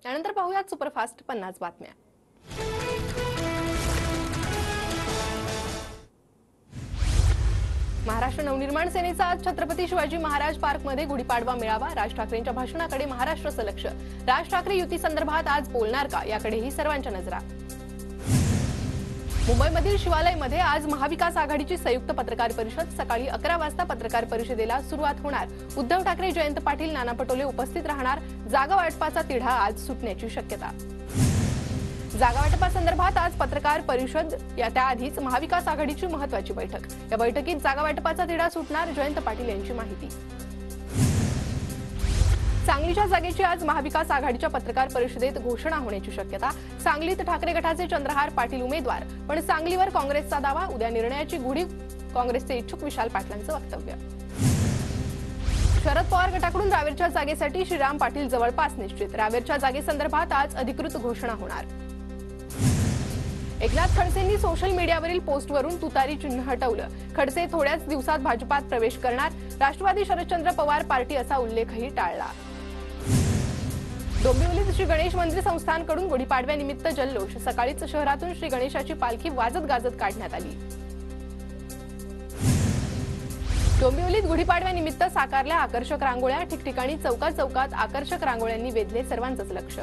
त्यानंतर पाहूयात सुपरफास्ट 50 बातम्या। महाराष्ट्र नवनिर्माण सेनेचा आज छत्रपती शिवाजी महाराज पार्कमध्ये गुढीपाडवा मेळावा। राज ठाकरेंच्या भाषणाकडे महाराष्ट्राचं लक्ष। राज ठाकरे युती संदर्भात आज बोलणार का, याकडेही सर्वांच्या नजरा। मुंबईमधील शिवालयमध्ये आज महाविकास आघाडीची संयुक्त पत्रकार परिषद। सकाळी 11 वाजता पत्रकार परिषदेला सुरुवात होणार। उद्धव ठाकरे, जयंत पाटील, नाना पटोले उपस्थित राहणार। जागा वाटपाचा तिढा आज सुटण्याची शक्यता। जागा वाटपासंदर्भात आज पत्रकार परिषद, त्याआधीच महाविकास आघाडीची महत्त्वाची बैठक। या बैठकीत जागा वाटपाचा तिढा सुटणार, जयंत पाटील यांची माहिती। सांगलीच्या जागेची आज महाविकास आघाडीच्या पत्रकार परिषदेत घोषणा होण्याची शक्यता। सांगलीत ठाकरे गटाचे चंद्रहार पाटील उमेदवार, पण सांगलीवर काँग्रेसचा दावा। उद्या निर्णयाची गुढी, काँग्रेसचे इच्छुक विशाल पाटलांचं वक्तव्य। शरद पवार गटाकडून रावेरच्या जागेसाठी श्रीराम पाटील जवळपास निश्चित। रावेरच्या जागेसंदर्भात आज अधिकृत घोषणा होणार। एकनाथ खडसेंनी सोशल मीडियावरील पोस्टवरून तुतारी चिन्ह हटवलं। खडसे थोड्याच दिवसात भाजपात प्रवेश करणार। राष्ट्रवादी शरदचंद्र पवार पार्टी असा उल्लेखही टाळला। डोंबिवलीत श्री गणेश मंदिर संस्थानकडून गुढीपाडव्यानिमित्त जल्लोष। सकाळीच शहरातून श्री गणेशाची पालखी वाजत गाजत काढण्यात आली। डोंबिवलीत गुढीपाडव्यानिमित्त साकारल्या आकर्षक रांगोळ्या। ठिकठिकाणी चौकात आकर्षक रांगोळ्यांनी वेधले सर्वांचंच लक्ष।